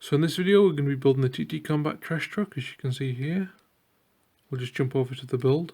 So in this video we're going to be building the TTcombat trash truck, as you can see here. We'll just jump over to the build.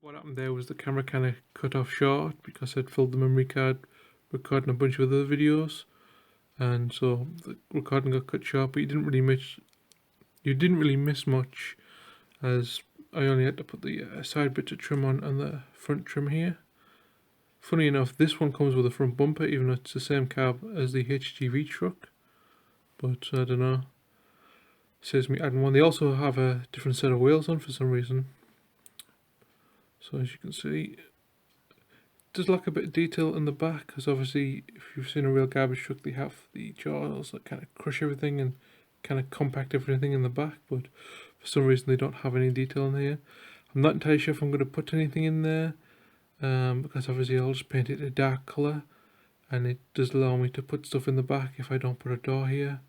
What happened there was the camera kind of cut off short because I'd filled the memory card recording a bunch of other videos, and so the recording got cut short. But you didn't really miss much, as I only had to put the side bits of trim on and the front trim here. Funny enough, this one comes with a front bumper, even though it's the same cab as the HGV truck. But I don't know. Saves me adding one. They also have a different set of wheels on for some reason. So as you can see, it does lack a bit of detail in the back, because obviously if you've seen a real garbage truck, they have the jaws that kind of crush everything and kind of compact everything in the back, but for some reason they don't have any detail in here. I'm not entirely sure if I'm going to put anything in there, because obviously I'll just paint it a dark colour, and it does allow me to put stuff in the back if I don't put a door here,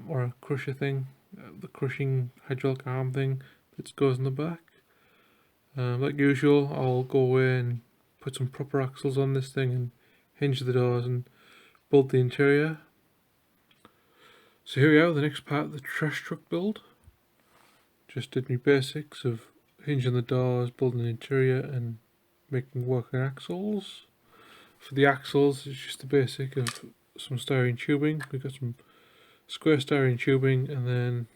or a crusher thing, the crushing hydraulic arm thing that goes in the back. Like usual, I'll go away and put some proper axles on this thing and hinge the doors and build the interior. So here we are, the next part of the trash truck build. Just did my basics of hinging the doors, building the interior and making working axles. For the axles, it's just the basic of some styrene tubing. We've got some square styrene tubing and then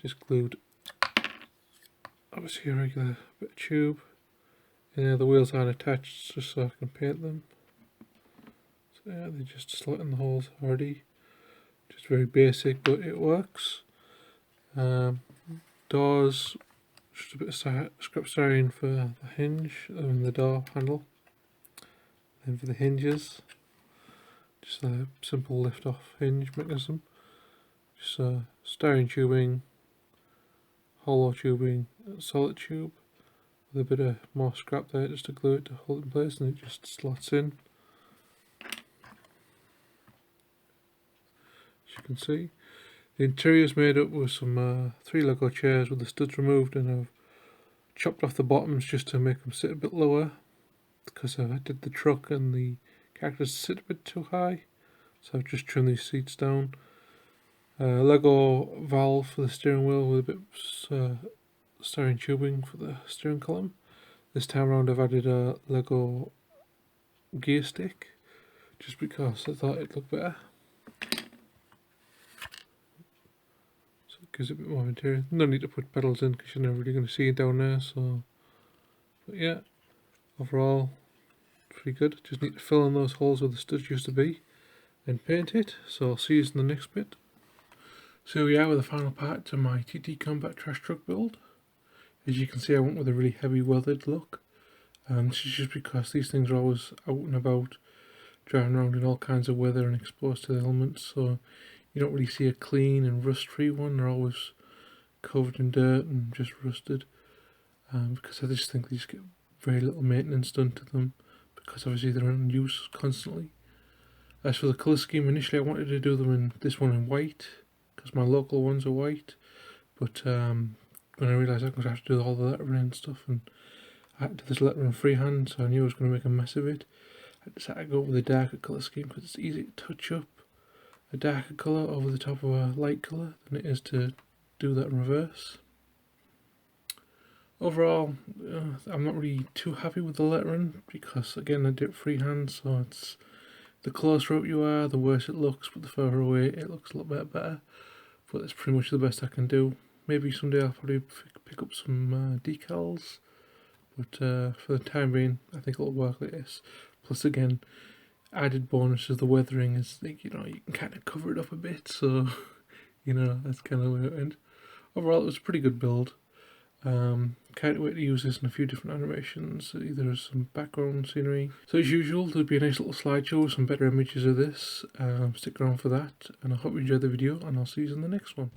just glued obviously a regular bit of tube. And the wheels aren't attached just so I can paint them. So yeah, they just slot in the holes already. Just very basic, but it works. Doors, just a bit of scrap styrene for the hinge and the door handle. Then for the hinges, just a simple lift-off hinge mechanism. Just styrene tubing, hollow tubing, solid tube with a bit of more scrap there just to glue it to hold it in place, and it just slots in. As you can see, the interior is made up with some 3 Lego chairs with the studs removed, and I've chopped off the bottoms just to make them sit a bit lower because I did the truck and the characters sit a bit too high, so I've just trimmed these seats down. Lego valve for the steering wheel with a bit of styrene tubing for the steering column. This time around I've added a Lego gear stick just because I thought it'd look better. So it gives it a bit more material. No need to put pedals in because you're never really going to see it down there. So, but yeah, overall pretty good. Just need to fill in those holes where the studs used to be and paint it. So I'll see you in the next bit. So here we are with the final part to my TTcombat trash truck build. As you can see, I went with a really heavy weathered look. This is just because these things are always out and about, driving around in all kinds of weather and exposed to the elements, so you don't really see a clean and rust-free one. They're always covered in dirt and just rusted, because I just think they just get very little maintenance done to them, because obviously they're in use constantly. As for the colour scheme, initially I wanted to do them in this one in white, because my local ones are white, but when I realised I was going to have to do all the lettering and stuff, and I had to do this lettering freehand, so I knew I was going to make a mess of it. I decided to go with a darker colour scheme because it's easy to touch up a darker colour over the top of a light colour than it is to do that in reverse. Overall, I'm not really too happy with the lettering because, again, I did it freehand, so it's the closer up you are, the worse it looks, but the further away it looks a little bit better. But that's pretty much the best I can do. Maybe someday I'll probably pick up some decals, but for the time being I think it'll work like this. Plus, again, added bonus of the weathering is like, you know, you can kind of cover it up a bit, so you know, that's kind of where it went. Overall it was a pretty good build. Can't wait to use this in a few different animations, either as some background scenery. So as usual, there'll be a nice little slideshow with some better images of this. Stick around for that, and I hope you enjoyed the video, and I'll see you in the next one.